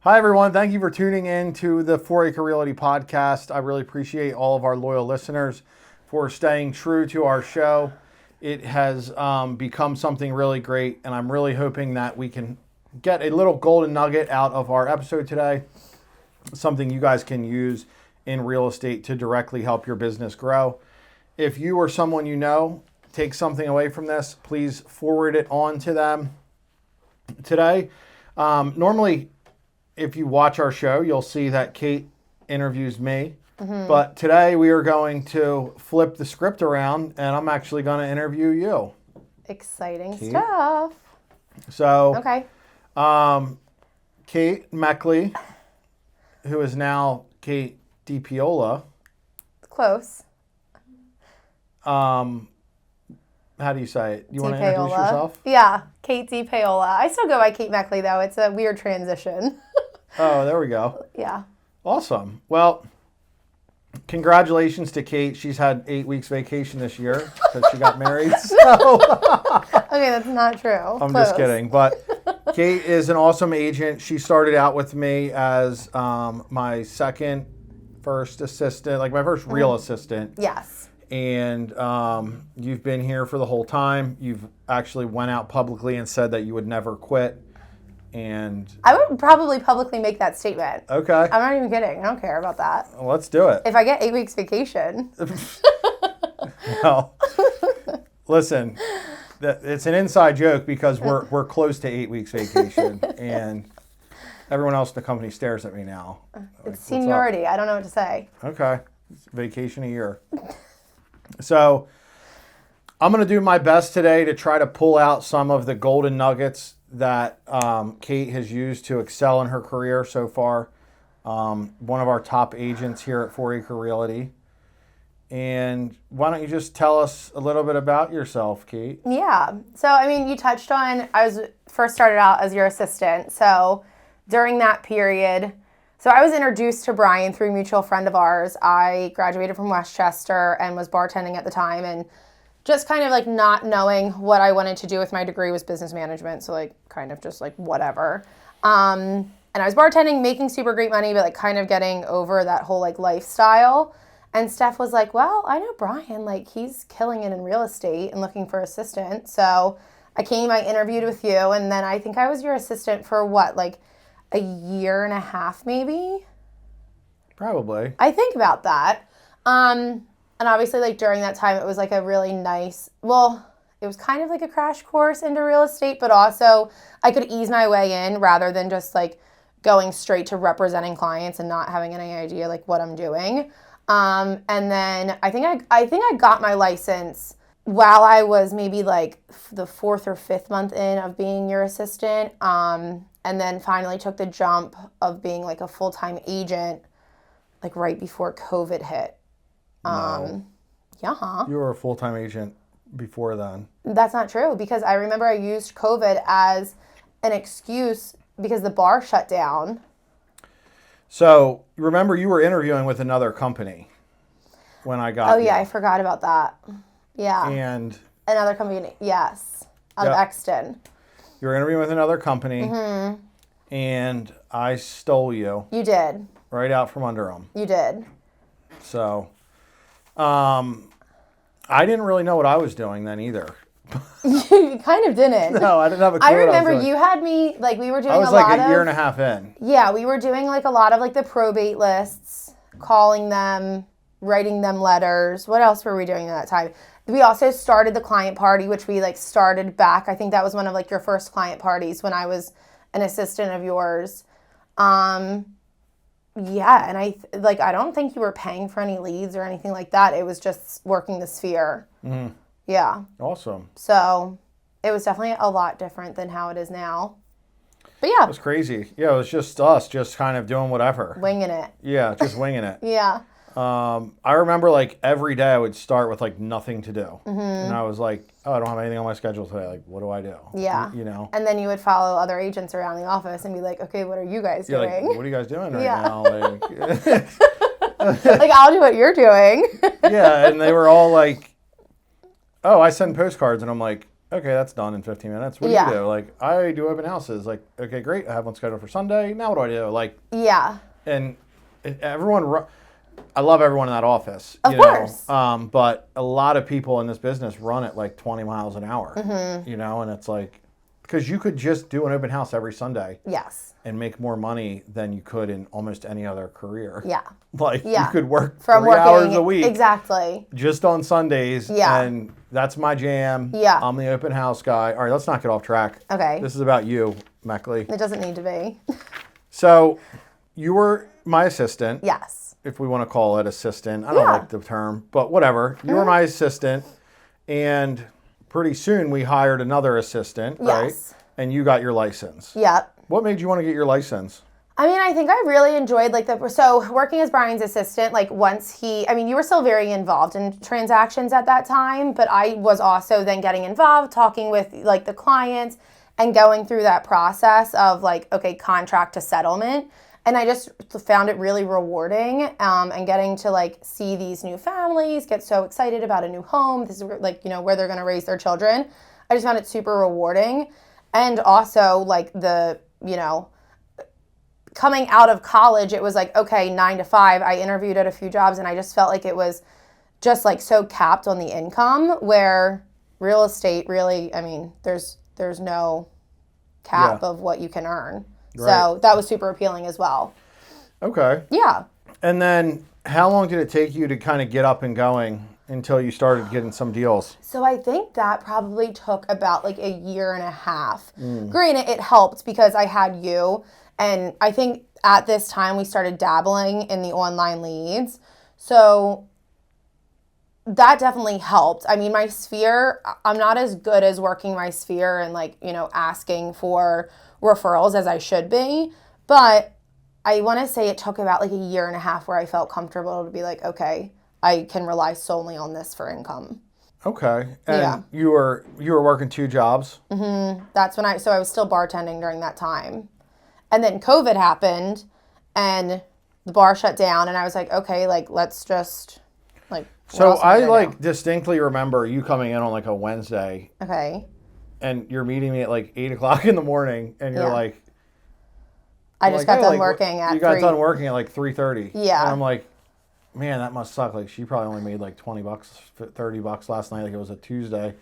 Hi, everyone. Thank you for tuning in to the Foraker Realty podcast. I really appreciate all of our loyal listeners for staying true to our show. It has become something really great, and I'm really hoping that we can get a little golden nugget out of our episode today, something you guys can use in real estate to directly help your business grow. If you or someone you know take something away from this, please forward it on to them. Today, normally, if you watch our show, you'll see that Kate interviews me. But today we are going to flip the script around, and I'm actually going to interview you. Exciting stuff. So, Okay. Kate Meckley, who is now Kate Depaola. Close. How do you say it? You want to introduce Depaola. yourself? Yeah, Kate Depaola. I still go by Kate Meckley, though. It's a weird transition. Oh, there we go. Yeah. Awesome. Well, congratulations to Kate. She's had 8 weeks vacation this year because she got married. So. Okay, that's not true. I'm just kidding. But Kate is an awesome agent. She started out with me as my first assistant, like my first real assistant. Yes. And you've been here for the whole time. You've actually went out publicly and said that you would never quit. And I would probably publicly make that statement. okay. I'm not even kidding. I don't care about that. Well, let's do it. If I get 8 weeks vacation. Well, listen, it's an inside joke because we're close to 8 weeks vacation, and everyone else in the company stares at me now. It's seniority. I don't know what to say. Okay. It's vacation a year. So I'm going to do my best today to try to pull out some of the golden nuggets that Kate has used to excel in her career so far. One of our top agents here at Foraker Realty. And why don't you just tell us a little bit about yourself, Kate? Yeah. So, I mean, you touched on, I was first started out as your assistant. So during that period, so I was introduced to Brian through a mutual friend of ours. I graduated from Westchester and was bartending at the time, and just kind of like not knowing what I wanted to do with my degree was business management. So like kind of just like whatever. And I was bartending, making super great money, but like kind of getting over that whole like lifestyle. And Steph was like, well, I know Brian, like he's killing it in real estate and looking for assistant. So I interviewed with you, and then I think I was your assistant for what, like a year and a half maybe? Probably. I think about that. And obviously, like, during that time, it was, like, a really nice, well, it was kind of like a crash course into real estate, but also I could ease my way in rather than just, like, going straight to representing clients and not having any idea, like, what I'm doing. And then I think I got my license while I was maybe, like, the 4th or 5th month in of being your assistant, and then finally took the jump of being, like, a full-time agent, like, right before COVID hit. No. Yeah. You were a full-time agent before then. That's not true, because I remember I used COVID as an excuse because the bar shut down. So remember, you were interviewing with another company when I got yeah, you. I forgot about that. Yeah. And another company, yes, out of Exton. You were interviewing with another company, and I stole you. You did. Right out from under them. You did. So, I didn't really know what I was doing then either. You kind of didn't. No, I didn't have a clue. I remember you had me, like, we were doing a lot of... I was like a year and a half in. Yeah, we were doing, like, a lot of, like, the probate lists, calling them, writing them letters. What else were we doing at that time? We also started the client party, which we, like, started back. I think that was one of, like, your first client parties when I was an assistant of yours. Yeah, and I don't think you were paying for any leads or anything like that. It was just working the sphere. Mm-hmm. Yeah. Awesome. So it was definitely a lot different than how it is now. But yeah. It was crazy. Yeah, it was just us, just kind of doing whatever. Winging it. Yeah, just winging it. Yeah. I remember like every day I would start with like nothing to do. Mm-hmm. And I was like, oh, I don't have anything on my schedule today. Like, what do I do? Yeah. You know? And then you would follow other agents around the office and be like, okay, what are you guys doing? Like, what are you guys doing right Yeah. now? Like, like, I'll do what you're doing. yeah, and they were all like, oh, I send postcards. And I'm like, okay, that's done in 15 minutes. What do you do? Like, I do open houses. Like, okay, great. I have one scheduled for Sunday. Now what do I do? Like, and everyone, I love everyone in that office. Of course. But a lot of people in this business run at like 20 miles an hour, and it's like, because you could just do an open house every Sunday. Yes. And make more money than you could in almost any other career. Yeah. Like, you could work from 3 hours a week. Exactly. Just on Sundays. Yeah. And that's my jam. Yeah. I'm the open house guy. All right, let's not get off track. Okay. This is about you, Meckley. It doesn't need to be. So, you were my assistant. Yes. If we want to call it assistant. I don't like the term, but whatever. You were my assistant. And pretty soon we hired another assistant, right? Yes. And you got your license. Yep. What made you want to get your license? I mean, I think I really enjoyed so working as Brian's assistant, like once you were still very involved in transactions at that time, but I was also then getting involved, talking with like the clients and going through that process of like, okay, contract to settlement. And I just found it really rewarding and getting to like see these new families get so excited about a new home. This is like, where they're going to raise their children. I just found it super rewarding. And also like coming out of college, it was like, okay, 9 to 5. I interviewed at a few jobs and I just felt like it was just like so capped on the income, where real estate really, I mean, there's no cap of what you can earn. Right. So that was super appealing as well. Okay. Yeah. And then how long did it take you to kind of get up and going until you started getting some deals? So I think that probably took about like a year and a half. Granted, it helped because I had you. And I think at this time we started dabbling in the online leads. So that definitely helped. I mean, my sphere, I'm not as good as working my sphere and like, asking for referrals as I should be. But I want to say it took about like a year and a half where I felt comfortable to be like, okay, I can rely solely on this for income. Okay. And you were working 2 jobs? That's when I was still bartending during that time. And then COVID happened and the bar shut down and I was like, okay, like let's just like. So I like distinctly remember you coming in on like a Wednesday. Okay. And you're meeting me at like 8 o'clock in the morning and you're like. I just got done working at 3. You got done working at like 3:30. Yeah. And I'm like, man, that must suck. Like, she probably only made like $20, $30 last night. Like, it was a Tuesday.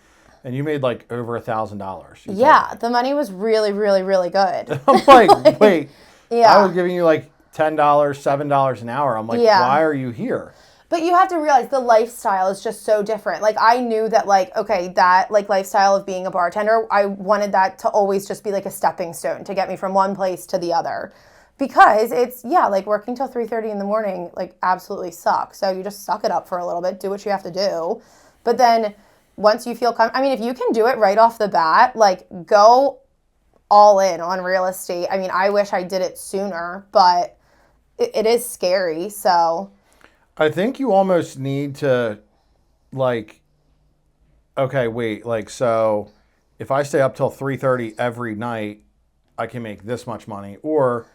And you made like over $1,000. Yeah. The money was really, really, really good. I'm like, wait. Yeah. I was giving you like $10, $7 an hour. I'm like, why are you here? But you have to realize the lifestyle is just so different. Like, I knew that, like, okay, that, like, lifestyle of being a bartender, I wanted that to always just be, like, a stepping stone to get me from one place to the other. Because it's, like, working till 3:30 in the morning, like, absolutely sucks. So you just suck it up for a little bit, do what you have to do. But then once you feel I mean, if you can do it right off the bat, like, go all in on real estate. I mean, I wish I did it sooner, but it is scary, so. I think you almost need to, like, okay, wait, like, so if I stay up till 3:30 every night, I can make this much money. Or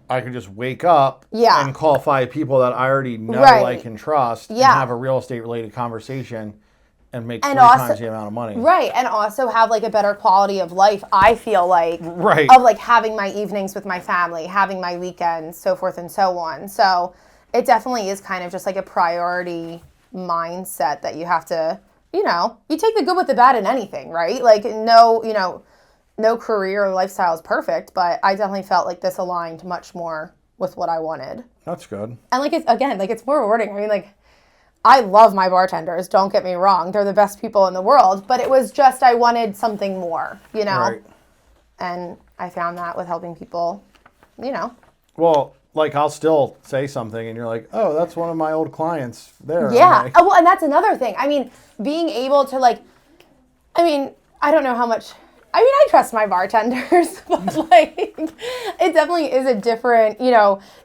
I could just wake up and call 5 people that I already know, like, and trust, and have a real estate-related conversation and make 3 times the amount of money. Right, and also have, like, a better quality of life, I feel like, of, like, having my evenings with my family, having my weekends, so forth and so on. So it definitely is kind of just like a priority mindset that you have to, you take the good with the bad in anything, right? Like no career or lifestyle is perfect, but I definitely felt like this aligned much more with what I wanted. That's good. And like, it's more rewarding. I mean, like, I love my bartenders, don't get me wrong. They're the best people in the world, but it was just, I wanted something more, Right. And I found that with helping people, Well, like, I'll still say something and you're like, oh, that's one of my old clients there. Yeah. Like, well, and that's another thing. I mean, being able to, like, I don't know how much, I trust my bartenders, but, like, it definitely is a different,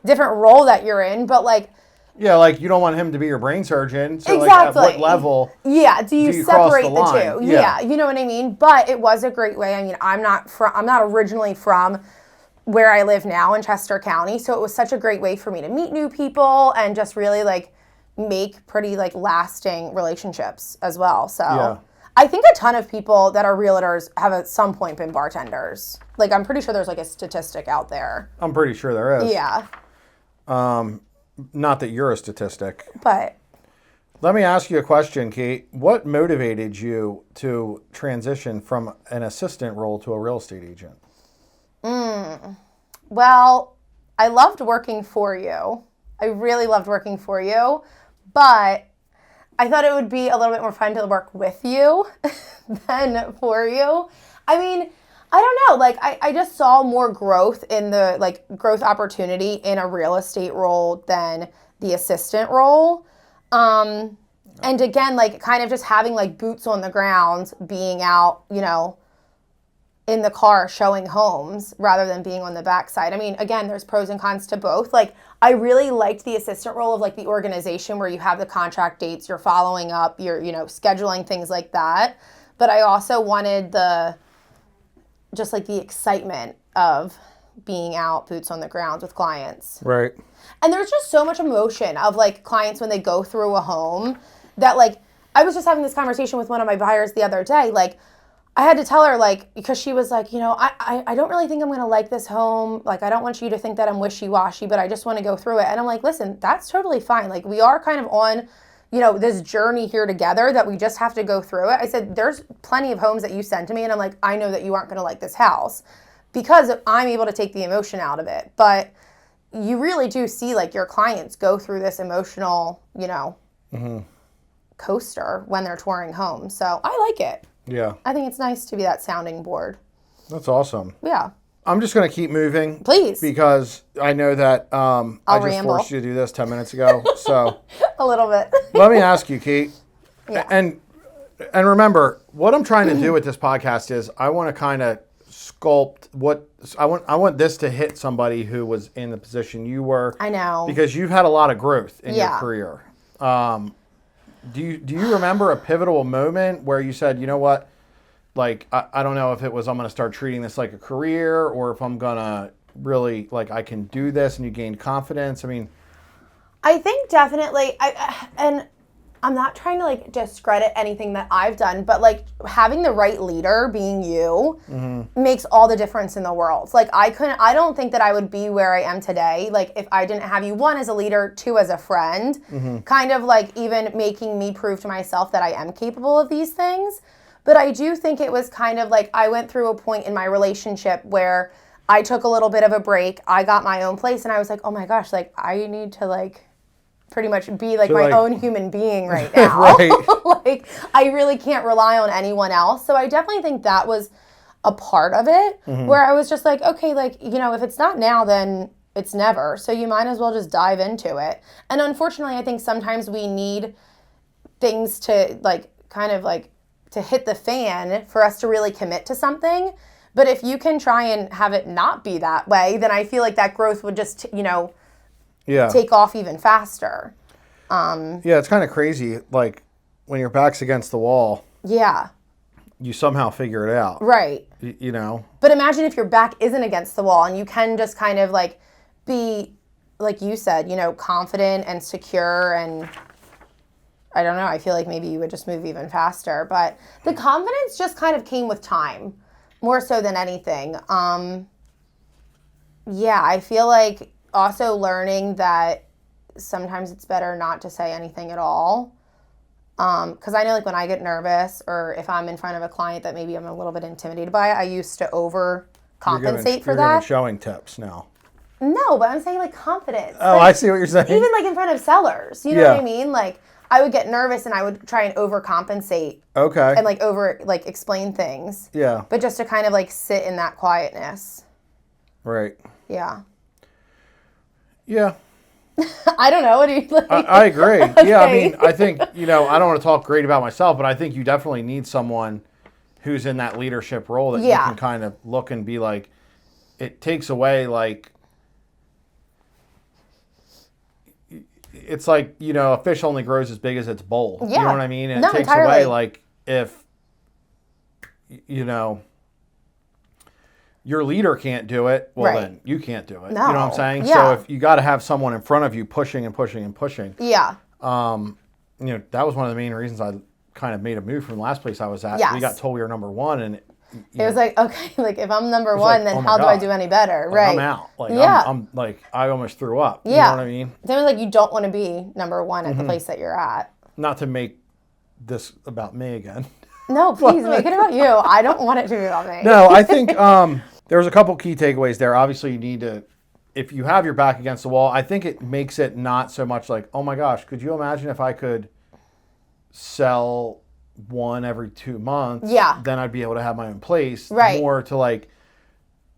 different role that you're in, but, like. Yeah, like, you don't want him to be your brain surgeon. So, exactly. Like, at what level do you separate the two? Yeah. You know what I mean? But it was a great way. I mean, I'm not originally from where I live now in Chester County. So it was such a great way for me to meet new people and just really, like, make pretty, like, lasting relationships as well. So I think a ton of people that are realtors have at some point been bartenders. Like, I'm pretty sure there's like a statistic out there. I'm pretty sure there is. Yeah. Not that you're a statistic. But Let me ask you a question, Kate. What motivated you to transition from an assistant role to a real estate agent? Well, I loved working for you. I really loved working for you, but I thought it would be a little bit more fun to work with you than for you. I mean, I don't know. Like, I just saw more growth in the, like, growth opportunity in a real estate role than the assistant role. And again, like, kind of just having, like, boots on the ground, being out, you know, in the car showing homes rather than being on the backside. I mean, again, there's pros and cons to both. Like, I really liked the assistant role of, like, the organization where you have the contract dates, you're following up, you're, you know, scheduling things like that. But I also wanted just like the excitement of being out boots on the ground with clients. Right. And there's just so much emotion of, like, clients when they go through a home that, like, I was just having this conversation with one of my buyers the other day. Like, I had to tell her, like, because she was like, you know, I don't really think I'm going to like this home. Like, I don't want you to think that I'm wishy-washy, but I just want to go through it. And I'm like, listen, that's totally fine. Like, we are kind of on, you know, this journey here together that we just have to go through it. I said, there's plenty of homes that you send to me, and I'm like, I know that you aren't going to like this house because I'm able to take the emotion out of it. But you really do see, like, your clients go through this emotional, you know, coaster when they're touring homes. So I like it. Yeah. I think it's nice to be that sounding board. That's awesome. Yeah. I'm just going to keep moving. Please. Because I know that I just ramble. forced you to do this 10 minutes ago. So A little bit. let me ask you, Kate. Yeah. And remember, what I'm trying to do with this podcast is I want to kind of sculpt what I want this to hit somebody who was in the position you were. I know. Because you've had a lot of growth in your Yeah. career. Do you remember a pivotal moment where you said, you know what, like, I don't know if it was I'm going to start treating this like a career or if I'm going to really, like, I can do this, and you gained confidence? I mean, I think definitely, and I'm not trying to, like, discredit anything that I've done, but, like, having the right leader, being you, makes all the difference in the world. Like, I don't think that I would be where I am today, like, if I didn't have you, one, as a leader, two, as a friend, kind of, like, even making me prove to myself that I am capable of these things. But I do think it was kind of like I went through a point in my relationship where I took a little bit of a break. I got my own place, and I was like, oh my gosh, like, I need to, like, pretty much be like my own human being right now. Right. Like, I really can't rely on anyone else. So I definitely think that was a part of it where I was just like, okay, like, you know, if it's not now, then it's never. So you might as well just dive into it. And unfortunately, I think sometimes we need things to, like, kind of, like, to hit the fan for us to really commit to something. But if you can try and have it not be that way, then I feel like that growth would just, you know, take off even faster. Yeah, it's kind of crazy. Like, when your back's against the wall, Yeah. you somehow figure it out. Right. You know? But imagine if your back isn't against the wall and you can just kind of, like, be, like you said, you know, confident and secure, and I don't know, I feel like maybe you would just move even faster. But the confidence just kind of came with time, more so than anything. Yeah, I feel like also learning that sometimes it's better not to say anything at all. Because I know, like, when I get nervous or if I'm in front of a client that maybe I'm a little bit intimidated by, I used to overcompensate for you're that. Giving showing tips now. No, but I'm saying, like, confidence. Oh, like, I see what you're saying. even, like, in front of sellers. You know Yeah. what I mean? Like, I would get nervous and I would try and overcompensate Okay. and, like, explain things. Yeah. But just to kind of, like, sit in that quietness. Right. Yeah. Yeah. I don't know. What do you like? I agree. Okay. Yeah, I mean, I think, you know, I don't want to talk great about myself, but I think you definitely need someone who's in that leadership role that you can kind of look and be like, it takes away, like, it's like, you know, a fish only grows as big as its bowl. Yeah. You know what I mean? And No, it takes entirely. away, like, if, you know, your leader can't do it, well, Right. then you can't do it. No. You know what I'm saying? Yeah. So if you got to have someone in front of you pushing and pushing and pushing, Yeah. you know, that was one of the main reasons I kind of made a move from the last place I was at. Yes. We got told we were number one, and It was like, okay, like if I'm number one, like, then oh my how do I God. do any better? Like, right. I'm out. Like, Yeah. I'm like, I almost threw up. Yeah. You know what I mean? Then it was like, you don't want to be number one at the place that you're at. Not to make this about me again. No, please make it about you. I don't want it to be about me. No, I think there's a couple key takeaways there. Obviously, you need to, if you have your back against the wall, I think it makes it not so much like, oh my gosh, could you imagine if I could sell one every 2 months? Yeah. Then I'd be able to have my own place. Right. More to like,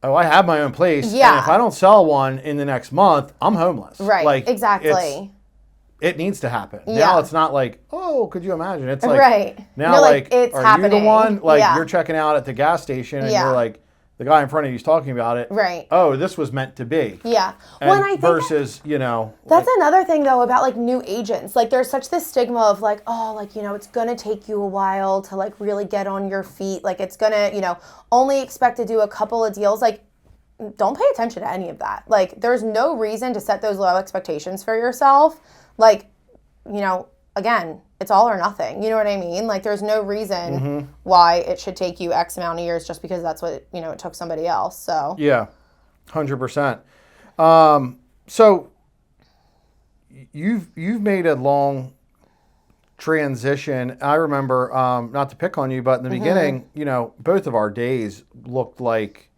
oh, I have my own place. Yeah. And if I don't sell one in the next month, I'm homeless. Right. Like, exactly. It needs to happen. Yeah. Now it's not like, oh, could you imagine? It's like, right. now No, like, it's are happening. you the one? Like, Yeah. you're checking out at the gas station and Yeah. you're like, the guy in front of you is talking about it. Right. Oh, this was meant to be. Yeah. And Well, and I think versus, you know. that's another thing though about like new agents. Like there's such this stigma of like, oh, like, you know, it's going to take you a while to like really get on your feet. Like it's going to, you know, only expect to do a couple of deals. Like don't pay attention to any of that. Like there's no reason to set those low expectations for yourself. Like, you know, again, it's all or nothing. You know what I mean? Like there's no reason why it should take you X amount of years just because that's what, you know, it took somebody else. So Yeah, 100%. So you've made a long transition. I remember, not to pick on you, but in the beginning, you know, both of our days looked like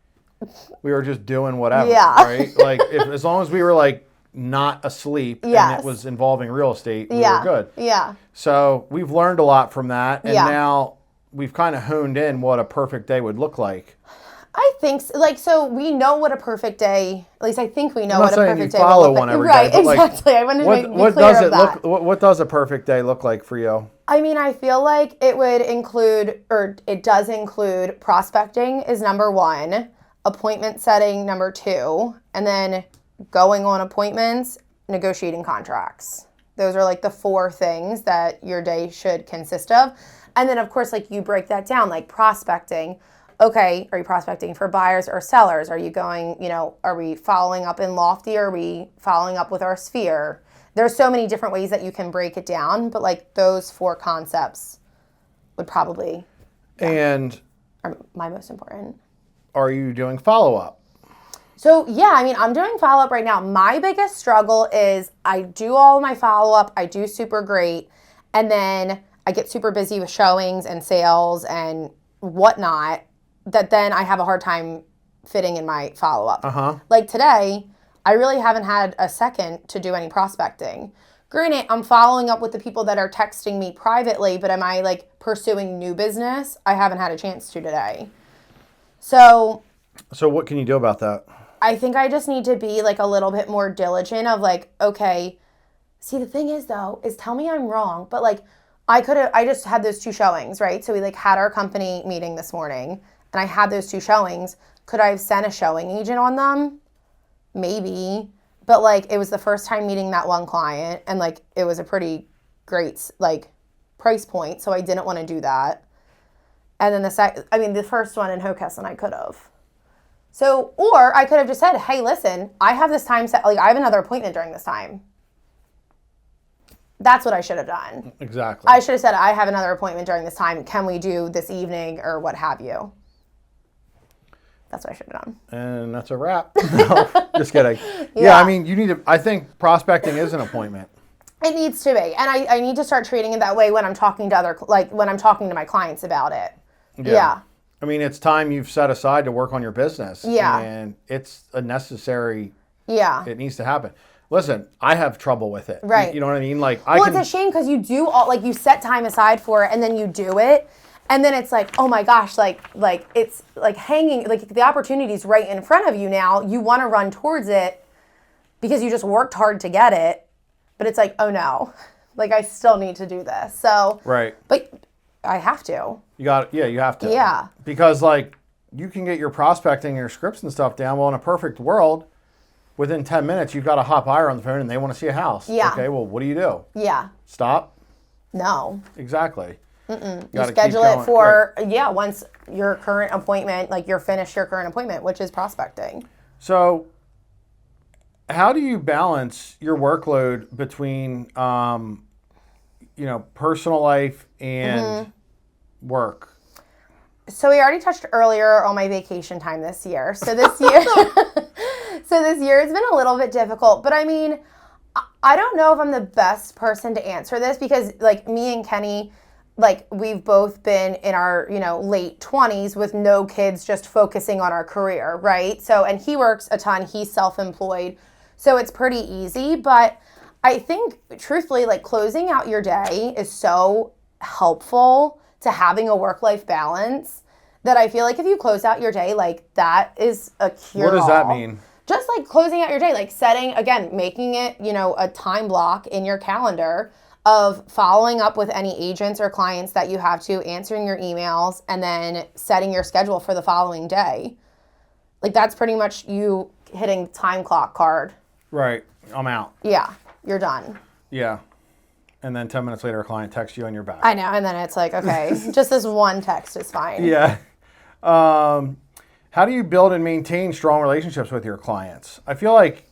we were just doing whatever, Yeah. right? Like as long as we were like not asleep and Yes. it was involving real estate, we yeah. were good. Yeah. So we've learned a lot from that, and Yeah. now we've kind of honed in what a perfect day would look like. I think so. Like, so we know what a perfect day, at least I think we know I'm what not a saying perfect you day will follow look one like. every Right, day, but like, exactly. I want to be what clear does of it that. look? What does a perfect day look like for you? I mean, I feel like it would include, or it does include, prospecting is number one, appointment setting number two, and then going on appointments, negotiating contracts. Those are like the four things that your day should consist of. And then of course, like you break that down, like prospecting. Okay, are you prospecting for buyers or sellers? Are you going, you know, are we following up in Lofty? Are we following up with our Sphere? There's so many different ways that you can break it down, but like those four concepts would probably And are my most important. are you doing follow-up? So yeah, I mean, I'm doing follow-up right now. My biggest struggle is I do all of my follow-up, I do super great, and then I get super busy with showings and sales and whatnot, that then I have a hard time fitting in my follow-up. Uh-huh. Like today, I really haven't had a second to do any prospecting. Granted, I'm following up with the people that are texting me privately, but am I like pursuing new business? I haven't had a chance to today. So what can you do about that? I think I just need to be like a little bit more diligent of like, okay, see the thing is though, is tell me I'm wrong, but like I just had those two showings, right? So we like had our company meeting this morning and I had those two showings. Could I have sent a showing agent on them? Maybe, but like it was the first time meeting that one client and like it was a pretty great like price point, so I didn't want to do that. And then the first one in Hokies and I could have. So, or I could have just said, hey, listen, I have this time set, like I have another appointment during this time. That's what I should have done. Exactly. I should have said, I have another appointment during this time. Can we do this evening or what have you? That's what I should have done. And that's a wrap. No, just kidding. Yeah, I mean, I think prospecting is an appointment. It needs to be. And I need to start treating it that way when I'm talking to when I'm talking to my clients about it. Yeah. I mean, it's time you've set aside to work on your business. Yeah. And it's a necessary, Yeah. it needs to happen. Listen, I have trouble with it. Right. You know what I mean? Like, Well, it's a shame because you do all, like you set time aside for it and then you do it. And then it's like, oh my gosh, like it's like hanging, like the opportunity's right in front of you now. You want to run towards it because you just worked hard to get it. But it's like, oh no, like I still need to do this. So, Right. But I have to. You have to. Yeah. Because like you can get your prospecting and your scripts and stuff down. Well, in a perfect world, within 10 minutes, you've got a hot buyer on the phone and they want to see a house. Yeah. Okay, well, what do you do? Yeah. Stop? No. Exactly. You gotta schedule keep it going. for, once your current appointment, like you're finished your current appointment, which is prospecting. So, how do you balance your workload between personal life and work? So we already touched earlier on my vacation time this year. So this year, it's been a little bit difficult. But I mean, I don't know if I'm the best person to answer this because, like, me and Kenny, like, we've both been in our, late 20s with no kids, just focusing on our career, right? So, and he works a ton. He's self-employed. So it's pretty easy. But I think, truthfully, like, closing out your day is so helpful to having a work-life balance that I feel like if you close out your day, like, that is a cure-all. What does that mean? Just like closing out your day, like making it, a time block in your calendar of following up with any agents or clients that you have to, answering your emails, and then setting your schedule for the following day. Like, that's pretty much you hitting time clock card. Right. I'm out. Yeah. You're done. Yeah. And then 10 minutes later, a client texts you on your back. I know. And then it's like, okay, just this one text is fine. Yeah. How do you build and maintain strong relationships with your clients? I feel like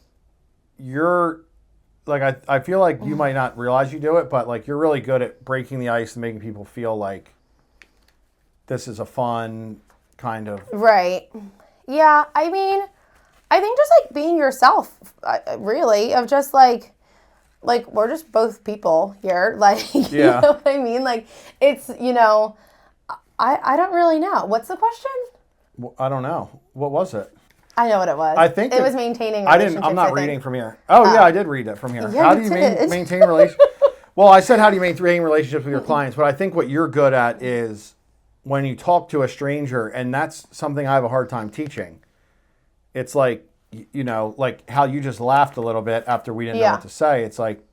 I feel like you might not realize you do it, but like you're really good at breaking the ice and making people feel like this is a fun kind of. Right. Yeah. I mean, I think just like being yourself, really, of just like we're just both people here. Like, you know what I mean? Like, it's, I don't really know. What's the question? Well, I don't know. What was it? I know what it was. I think it was maintaining relationships. I'm not reading from here. Oh, yeah, I did read it from here. Yeah, how do you maintain relationships? Well, I said how do you maintain relationships with your clients, but I think what you're good at is when you talk to a stranger, and that's something I have a hard time teaching. It's like, like how you just laughed a little bit after we didn't know what to say. It's like,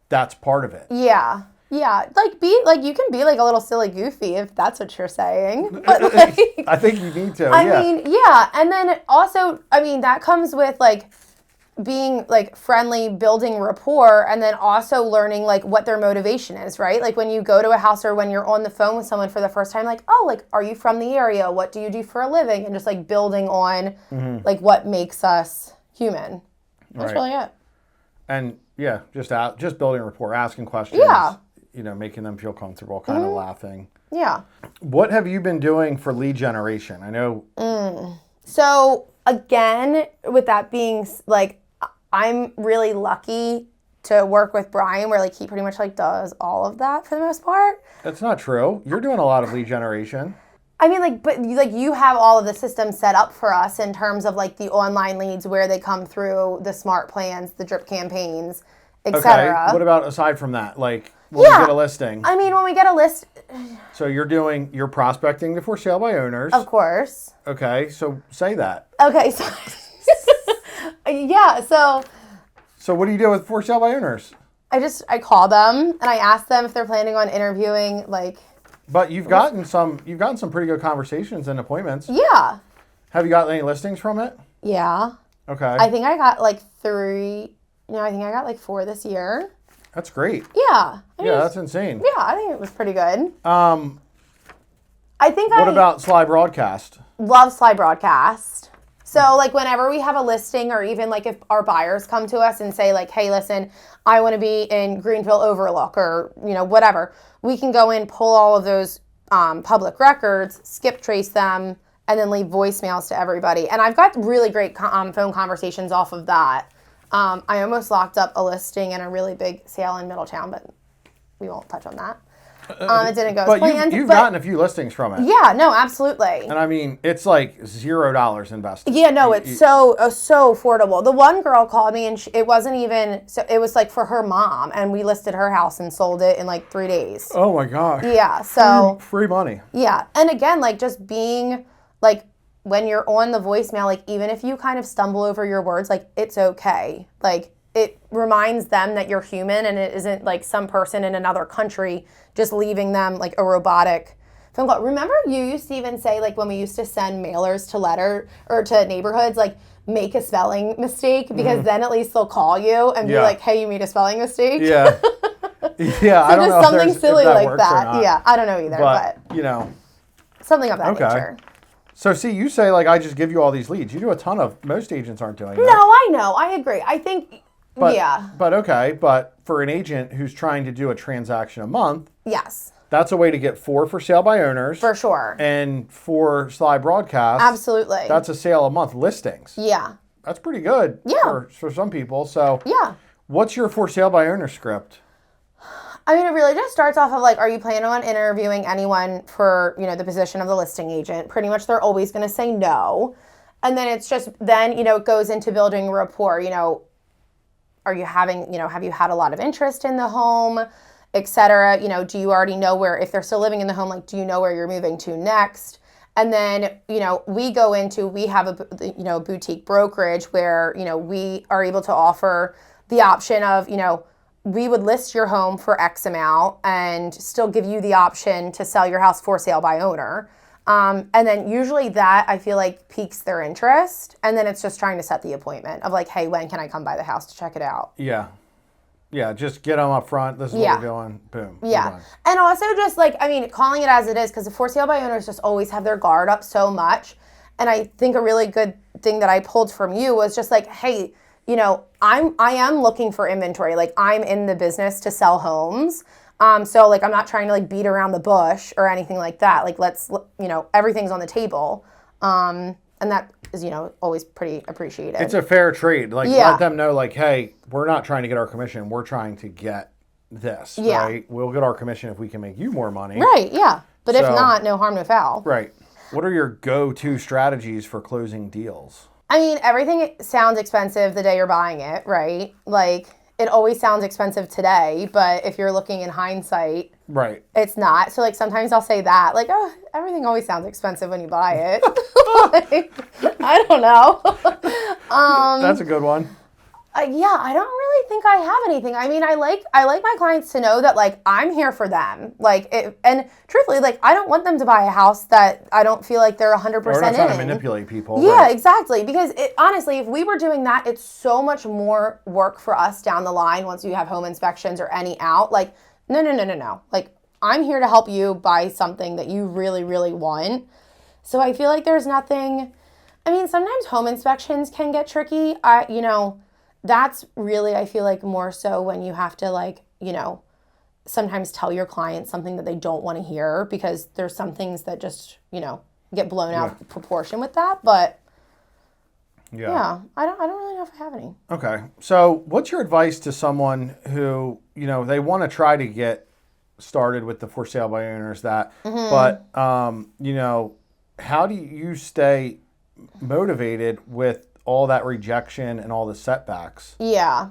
that's part of it. Yeah. Yeah, you can be like a little silly goofy if that's what you're saying. But like, I think you need to. I mean, yeah, and then also, I mean, that comes with like being like friendly, building rapport, and then also learning like what their motivation is, right? Like when you go to a house or when you're on the phone with someone for the first time, like, oh, like, are you from the area? What do you do for a living? And just like building on like what makes us human. That's really it. And yeah, just building rapport, asking questions. Yeah. Making them feel comfortable, kind of laughing. Yeah. What have you been doing for lead generation? I know. So again, with that being like, I'm really lucky to work with Brian, where like he pretty much like does all of that for the most part. That's not true. You're doing a lot of lead generation. I mean, but you have all of the systems set up for us in terms of like the online leads, where they come through, the smart plans, the drip campaigns, etc. Okay. What about aside from that? Like when we get a listing. I mean, when we get a list. So you're prospecting to for sale by owners. Of course. Okay. So say that. Okay. So yeah. So what do you do with for sale by owners? I call them and I ask them if they're planning on interviewing, like. But you've gotten some pretty good conversations and appointments. Yeah. Have you got any listings from it? Yeah. Okay. I think I got like 3. I think I got like 4 this year. That's great. Yeah. That's insane. Yeah, I think it was pretty good. What about Sly Broadcast? Love Sly Broadcast. So like whenever we have a listing, or even like if our buyers come to us and say like, hey, listen, I want to be in Greenville Overlook, or whatever, we can go in, pull all of those public records, skip trace them, and then leave voicemails to everybody. And I've got really great phone conversations off of that. I almost locked up a listing in a really big sale in Middletown, but we won't touch on that. It didn't go as planned. But you've gotten a few listings from it. Yeah, no, absolutely. And I mean, it's like $0 invested. Yeah, no, it's so affordable. The one girl called me, and it wasn't even, so it was like for her mom, and we listed her house and sold it in like 3 days. Oh my gosh. Yeah, so. Free money. Yeah, and again, like just being like, when you're on the voicemail, like even if you kind of stumble over your words, like it's okay. Like it reminds them that you're human, and it isn't like some person in another country just leaving them like a robotic phone call. Remember you used to even say, like when we used to send mailers to neighborhoods, like make a spelling mistake, because then at least they'll call you and be like, hey, you made a spelling mistake. Yeah. Yeah, so I don't know something silly like that. Yeah, I don't know either, but something of that nature. So see, you say like I just give you all these leads. You do a ton of, most agents aren't doing that. No, I know. I agree. I think But, Yeah. But okay. But for an agent who's trying to do a transaction a month, Yes. that's a way to get 4 for sale by owners. For sure. And 4 slide broadcasts. Absolutely. That's a sale a month listings. Yeah. That's pretty good. Yeah. For some people. So Yeah. what's your for sale by owner script? I mean, it really just starts off of like, are you planning on interviewing anyone for, the position of the listing agent? Pretty much they're always going to say no. And then it's just, then, it goes into building rapport. Are you having, have you had a lot of interest in the home, et cetera? Do you already know where, if they're still living in the home, like, do you know where you're moving to next? And then, we have a boutique brokerage where, we are able to offer the option of, we would list your home for X amount and still give you the option to sell your house for sale by owner. And then usually that I feel like piques their interest. And then it's just trying to set the appointment of like, hey, when can I come by the house to check it out? Yeah. Yeah, just get them up front. This is what we're doing. Boom. Yeah. And also just like, calling it as it is, because the for sale by owners just always have their guard up so much. And I think a really good thing that I pulled from you was just like, hey, I am looking for inventory. Like, I'm in the business to sell homes. So like, I'm not trying to like beat around the bush or anything like that. Like, let's, everything's on the table. And that is, always pretty appreciated. It's a fair trade. Like, Yeah. let them know, like, hey, we're not trying to get our commission. We're trying to get this, Yeah. right? We'll get our commission if we can make you more money. Right, yeah. But if So- not, no harm, no foul. Right. What are your go-to strategies for closing deals? I mean, everything sounds expensive the day you're buying it, right? Like, it always sounds expensive today, but if you're looking in hindsight, Right. it's not. So, like, sometimes I'll say that, like, oh, everything always sounds expensive when you buy it. Like, I don't know. That's a good one. Yeah, I don't really think I have anything. I mean, I like my clients to know that, like, I'm here for them. Like, and truthfully, like, I don't want them to buy a house that I don't feel like they're 100% We're not in. trying to manipulate people. Yeah, right. exactly. Because honestly, if we were doing that, it's so much more work for us down the line once you have home inspections or any out. Like, no. Like, I'm here to help you buy something that you really, really want. So I feel like there's nothing. I mean, sometimes home inspections can get tricky. That's really, I feel like, more so when you have to, like, sometimes tell your client something that they don't want to hear, because there's some things that just, get blown out of proportion with that. But yeah, I don't really know if I have any. Okay. So what's your advice to someone who, they want to try to get started with the for sale by owners but, how do you stay motivated with all that rejection and all the setbacks? Yeah.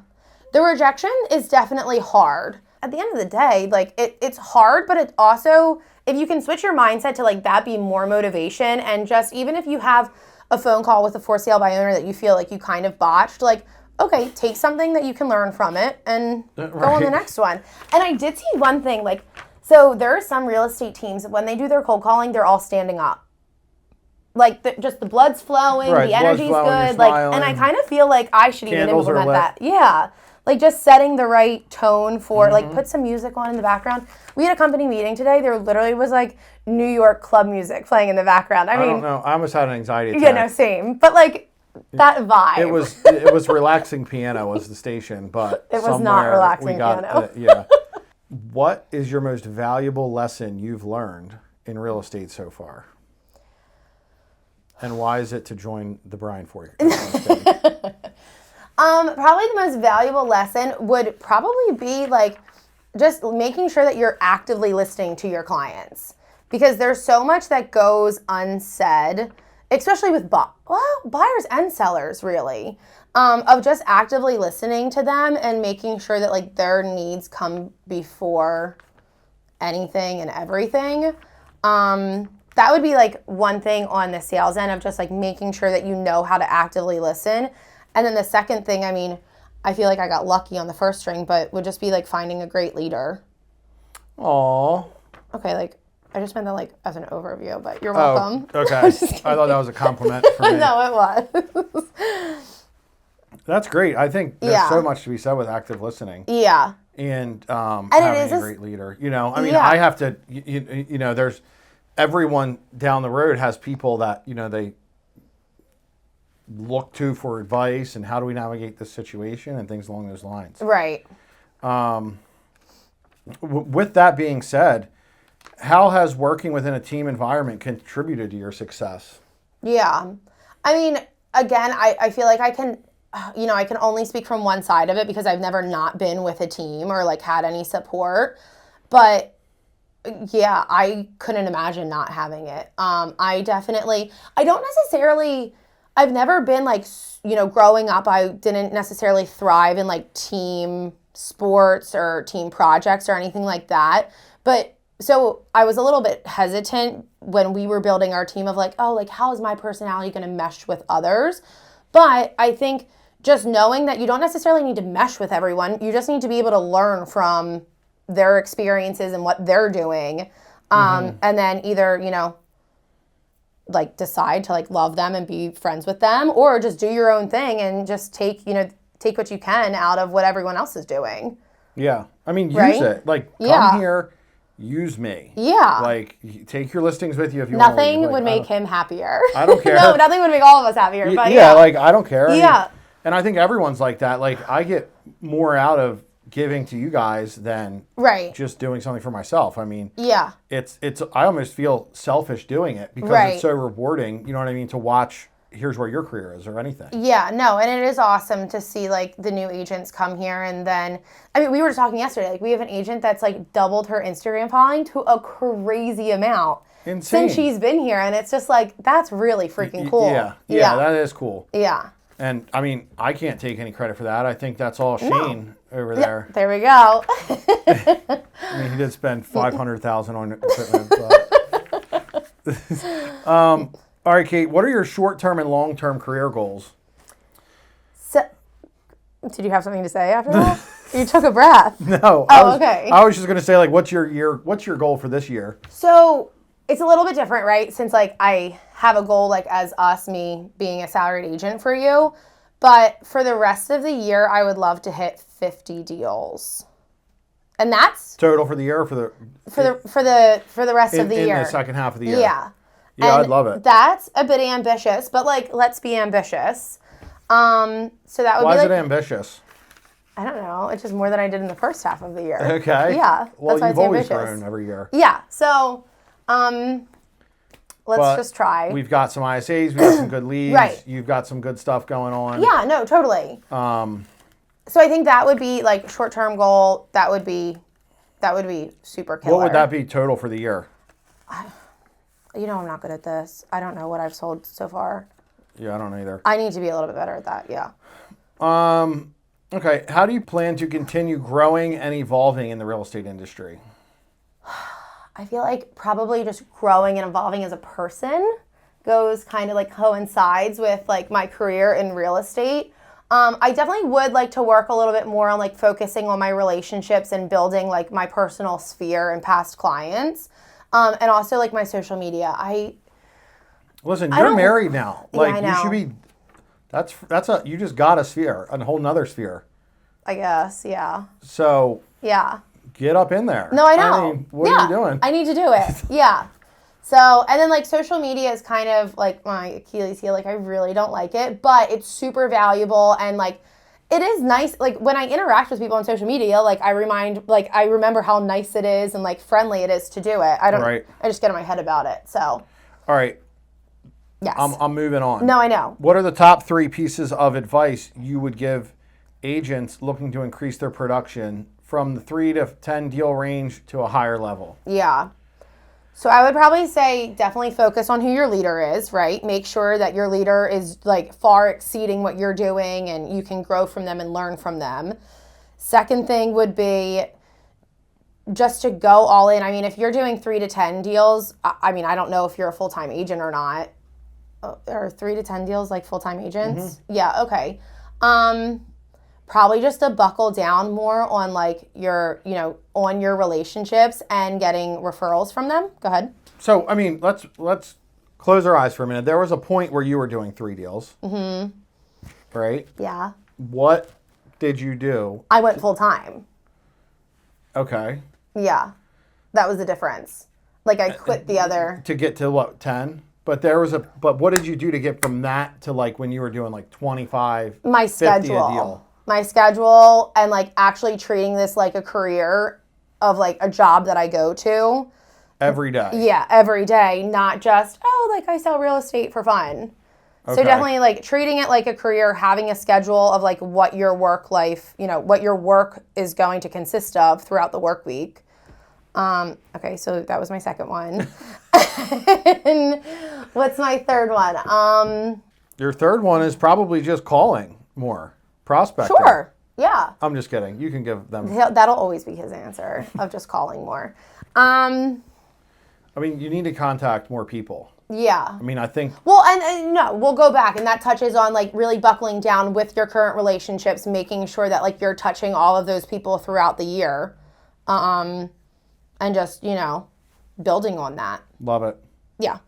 The rejection is definitely hard. At the end of the day, like, it's hard, but it also, if you can switch your mindset to, like, that be more motivation, and just, even if you have a phone call with a for sale by owner that you feel like you kind of botched, like, okay, take something that you can learn from it and go on the next one. And I did see one thing, like, so there are some real estate teams, when they do their cold calling, they're all standing up. Like, just the blood's flowing, Right, the energy's blood's flowing, good. you're And I smiling. kind of feel like I should even Candles are implement lit. that. Yeah. Like, just setting the right tone for, like, put some music on in the background. We had a company meeting today. There literally was, like, New York club music playing in the background. I mean, don't know. I almost had an anxiety attack. yeah, no, same. But, like, that vibe. It was relaxing piano was the station, but It was not somewhere relaxing we got piano. yeah. What is your most valuable lesson you've learned in real estate so far? And why is it to join the Brian Foraker? Probably the most valuable lesson would probably be, like, just making sure that you're actively listening to your clients, because there's so much that goes unsaid, especially with buyers and sellers, really, of just actively listening to them and making sure that, like, their needs come before anything and everything. That would be, like, one thing on the sales end, of just, like, making sure that you know how to actively listen. And then the second thing, I mean, I feel like I got lucky on the first string, but would just be, like, finding a great leader. Aw. Okay, like, I just meant that, like, as an overview, but you're welcome. Oh, okay. I thought that was a compliment for me. No, it was. That's great. I think there's Yeah. so much to be said with active listening. Yeah. And it having is a a- great leader. I mean, Yeah. I have to, there's everyone down the road has people that, look to for advice, and how do we navigate this situation and things along those lines. Right. With that being said, how has working within a team environment contributed to your success? Yeah. I mean, again, I feel like I can, I can only speak from one side of it because I've never not been with a team or like had any support. But yeah, I couldn't imagine not having it. I don't necessarily, I've never been like, growing up, I didn't necessarily thrive in like team sports or team projects or anything like that. But so I was a little bit hesitant when we were building our team of like, oh, like how is my personality going to mesh with others? But I think just knowing that you don't necessarily need to mesh with everyone, you just need to be able to learn from their experiences and what they're doing. And then either, like decide to like love them and be friends with them, or just do your own thing and just take what you can out of what everyone else is doing. Yeah. I mean, use Right? it. Like, Yeah. come here, use me. Yeah. Like, take your listings with you if you want. Nothing would make him happier. I don't care. No, nothing would make all of us happier. But yeah, like, I don't care. Yeah. And I think everyone's like that. Like, I get more out of giving to you guys than Right. just doing something for myself. I mean, Yeah. it's I almost feel selfish doing it because Right. it's so rewarding, you know what I mean, to watch here's where your career is or anything. Yeah, no, and it is awesome to see like the new agents come here, and then I mean we were talking yesterday, like we have an agent that's like doubled her Instagram following to a crazy amount Insane. since she's been here, and it's just like that's really freaking cool. Yeah, that is cool. Yeah. And I mean, I can't take any credit for that. I think that's all Shane over there. Yeah, there we go. I mean, he did spend $500,000 on equipment. But. All right, Kate. What are your short-term and long-term career goals? So, did you have something to say after that? You took a breath. No. Okay. I was just gonna say, like, what's your goal for this year? So it's a little bit different, right? Since like I have a goal, like as me being a salaried agent for you, but for the rest of the year, I would love to hit 50 deals, and that's Total for the year or for the rest of the year. In the second half of the year. Yeah. Yeah, And I'd love it. That's a bit ambitious, but like let's be ambitious. So that would Why be is like it ambitious? I don't know. It's just more than I did in the first half of the year. Okay. Yeah. Well, that's why you've it's always ambitious. grown every year. Yeah. So let's But just try. We've got some ISAs. We've got some good leads. Right. You've got some good stuff going on. Yeah, no, totally. So I think that would be like short-term goal. That would be super killer. What would that be total for the year? I'm not good at this. I don't know what I've sold so far. Yeah, I don't know either. I need to be a little bit better at that. Yeah. Okay. How do you plan to continue growing and evolving in the real estate industry? I feel like probably just growing and evolving as a person goes kind of like coincides with like my career in real estate. I definitely would like to work a little bit more on like focusing on my relationships and building like my personal sphere and past clients. And also like my social media. Listen, you're married now. Like I know. you should be. You just got a sphere, a whole nother sphere. I guess, yeah. So Yeah. get up in there. No, I know. What are you doing? I need to do it. Yeah. So, and then like social media is kind of like my Achilles heel. Like I really don't like it, but it's super valuable and like it is nice. Like when I interact with people on social media, like I remember how nice it is and like friendly it is to do it. I just get in my head about it. So. All right. Yes. I'm moving on. No, I know. What are the top 3 pieces of advice you would give agents looking to increase their production from the 3 to 10 deal range to a higher level? Yeah. So I would probably say definitely focus on who your leader is, right? Make sure that your leader is like far exceeding what you're doing and you can grow from them and learn from them. Second thing would be just to go all in. I mean, if you're doing 3 to 10 deals, I mean, I don't know if you're a full-time agent or not. Are 3 to 10 deals like full-time agents? Mm-hmm. Yeah, okay. Probably just to buckle down more on like your, on your relationships and getting referrals from them. Go ahead. So, I mean, let's close our eyes for a minute. There was a point where you were doing 3 deals. Mm-hmm. Right? Yeah. What did you do? I went full-time. Okay. Yeah. That was the difference. Like I quit the other. To get to what, 10? But but what did you do to get from that to like when you were doing like 25, My 50 a schedule. deal? My schedule and like actually treating this like a career of like a job that I go to. Every day. Yeah, every day, not just, oh, like I sell real estate for fun. So Okay. definitely like treating it like a career, having a schedule of like what your work life, what your work is going to consist of throughout the work week. Okay, so that was my second one. And what's my third one? Your third one is probably just calling more, prospecting. Sure. Yeah. I'm just kidding. You can give them. That'll always be his answer of just calling more. I mean, you need to contact more people. Yeah. I mean, I think. Well, and no, we'll go back, and that touches on like really buckling down with your current relationships, making sure that like you're touching all of those people throughout the year, and just building on that. Love it. Yeah.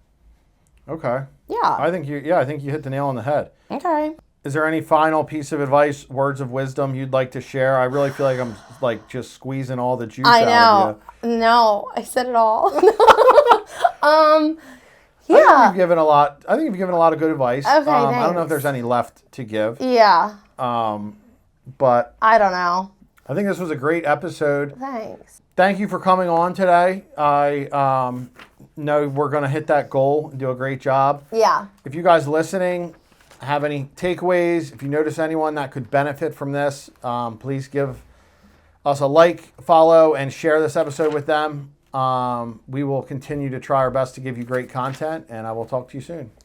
Okay. Yeah. I think you hit the nail on the head. Okay. Is there any final piece of advice, words of wisdom you'd like to share? I really feel like I'm like just squeezing all the juice out of you. No, I said it all. I think Yeah. you've given a lot. I think you've given a lot of good advice. Okay, I don't know thanks. if there's any left to give. Yeah. But I don't know. I think this was a great episode. Thanks. Thank you for coming on today. I know we're going to hit that goal and do a great job. Yeah. If you guys listening have any takeaways, if you notice anyone that could benefit from this, please give us a like, follow, and share this episode with them. We will continue to try our best to give you great content, and I will talk to you soon.